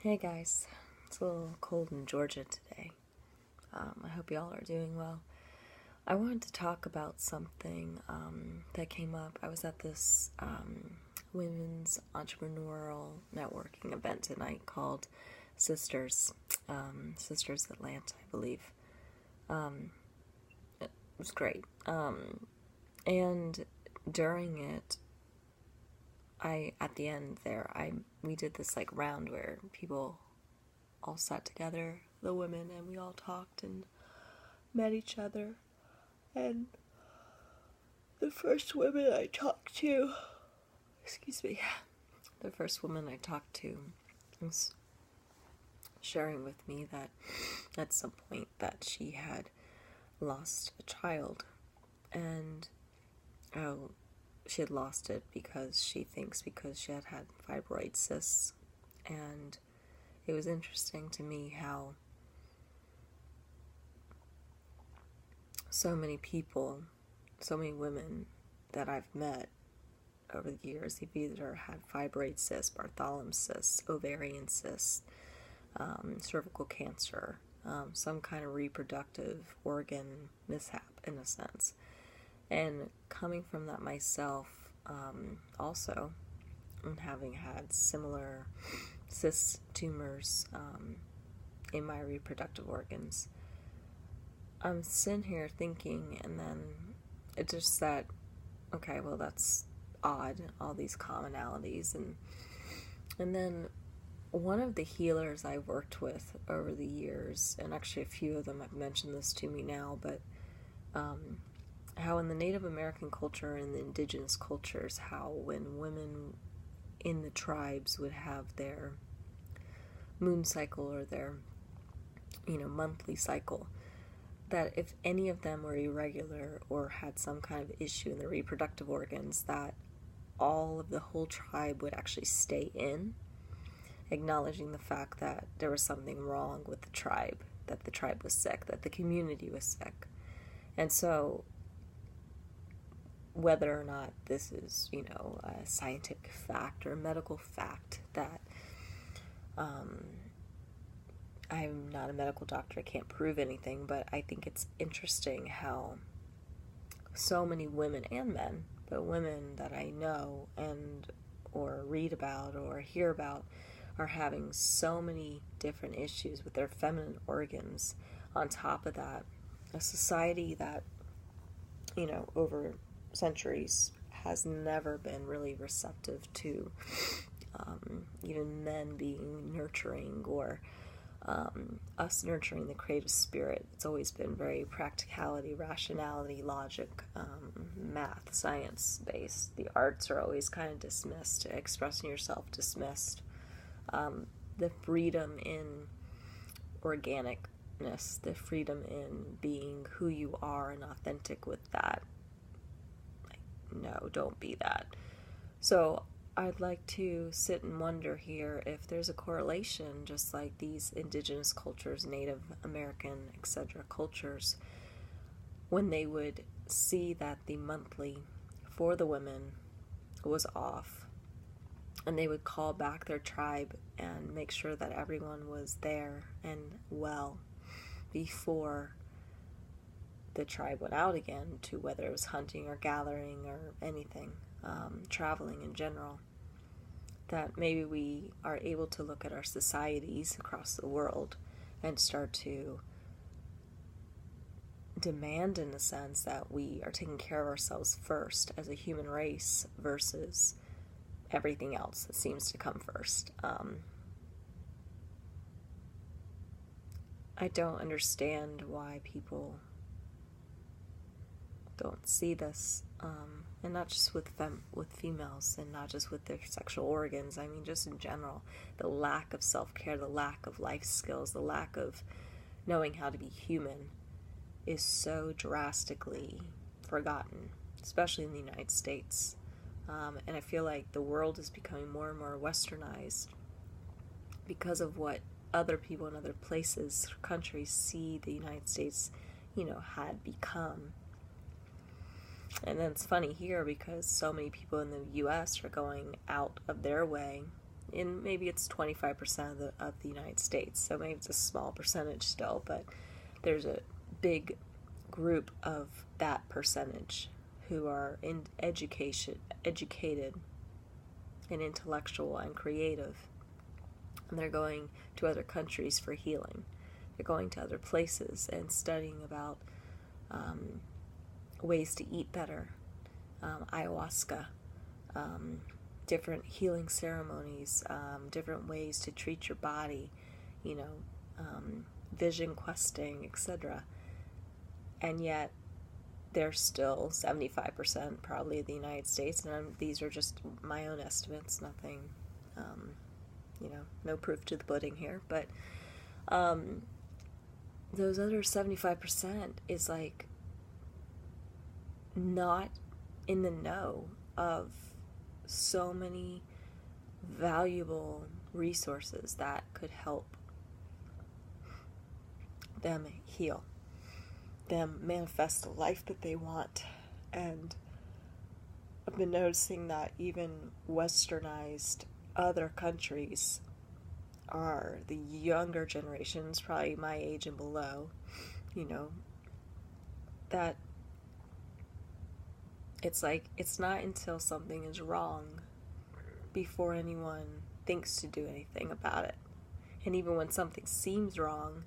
Hey guys, it's a little cold in Georgia today. I hope y'all are doing well. I wanted to talk about something that came up. I was at this women's entrepreneurial networking event tonight called Sisters, Sisters Atlanta, I believe. It was great. And during it, at the end there, we did this like round where people all sat together, the women, and we all talked and met each other. And the first woman I talked to, the first woman I talked to was sharing with me that at some point that she had lost a child, and she had lost it because she had fibroid cysts. And it was interesting to me how so many people, so many women that I've met over the years, they've either had fibroid cysts, Bartholomew cysts, ovarian cysts, cervical cancer, some kind of reproductive organ mishap in a sense. And coming from that myself, also, and having had similar cyst tumors in my reproductive organs, I'm sitting here thinking, and then it's just that, okay, well, that's odd, all these commonalities. And then one of the healers I worked with over the years, and actually a few of them have mentioned this to me now, but how in the Native American culture and the indigenous cultures, how when women in the tribes would have their moon cycle or their, monthly cycle, that if any of them were irregular or had some kind of issue in their reproductive organs, that all of the whole tribe would actually stay in, acknowledging the fact that there was something wrong with the tribe, that the tribe was sick, that the community was sick. And so whether or not this is, a scientific fact or a medical fact, that I'm not a medical doctor, I can't prove anything, but I think it's interesting how so many women and men, but women that I know and or read about or hear about are having so many different issues with their feminine organs. On top of that, a society that, over centuries has never been really receptive to even men being nurturing, or us nurturing the creative spirit. It's always been very practicality, rationality, logic, math, science based. The arts are always kind of dismissed, expressing yourself dismissed. The freedom in organicness, the freedom in being who you are and authentic with that. No, don't be that. So I'd like to sit and wonder here if there's a correlation, just like these indigenous cultures, Native American, etc. cultures, when they would see that the monthly for the women was off, and they would call back their tribe and make sure that everyone was there and well before the tribe went out again to whether it was hunting or gathering or anything, traveling in general, that maybe we are able to look at our societies across the world and start to demand, in a sense, that we are taking care of ourselves first as a human race versus everything else that seems to come first. I don't understand why people don't see this, and not just with females, and not just with their sexual organs. I mean, just in general, the lack of self-care, the lack of life skills, the lack of knowing how to be human is so drastically forgotten, especially in the United States. And I feel like the world is becoming more and more westernized because of what other people in other places, countries, see the United States, had become. And then it's funny here because so many people in the U.S. are going out of their way And maybe it's 25% of the United States, so maybe it's a small percentage still, but there's a big group of that percentage who are educated and intellectual and creative, and they're going to other countries for healing. They're going to other places and studying about ways to eat better, ayahuasca, different healing ceremonies, different ways to treat your body, vision questing, etc. And yet, there's still 75% probably of the United States, and these are just my own estimates, nothing, no proof to the pudding here, but those other 75% is like not in the know of so many valuable resources that could help them heal, them manifest the life that they want. And I've been noticing that even westernized other countries are the younger generations, probably my age and below, that it's like it's not until something is wrong before anyone thinks to do anything about it. And even when something seems wrong,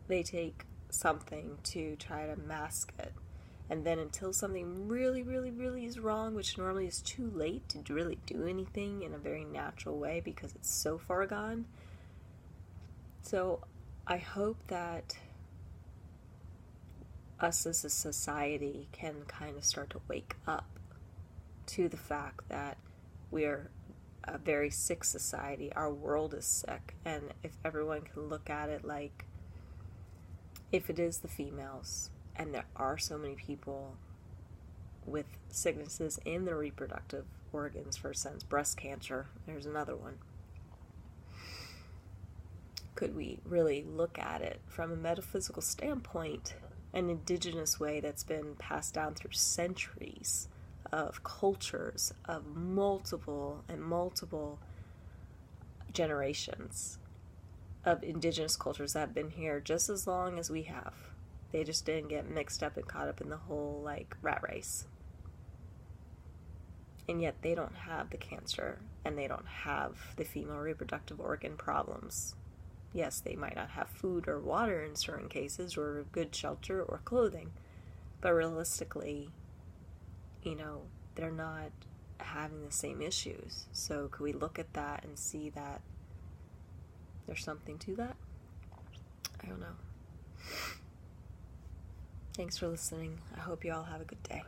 they take something to try to mask it. And then until something really, really, really is wrong, which normally is too late to really do anything in a very natural way because it's so far gone. So I hope that us as a society can kind of start to wake up to the fact that we're a very sick society. Our world is sick. And if everyone can look at it like, if it is the females, and there are so many people with sicknesses in their reproductive organs, for instance, breast cancer, there's another one. Could we really look at it from a metaphysical standpoint, an indigenous way that's been passed down through centuries of cultures of multiple generations of indigenous cultures that have been here just as long as we have. They just didn't get mixed up and caught up in the whole rat race. And yet they don't have the cancer, and they don't have the female reproductive organ problems. Yes, they might not have food or water in certain cases, or good shelter or clothing, but realistically, they're not having the same issues. So could we look at that and see that there's something to that? I don't know. Thanks for listening. I hope you all have a good day.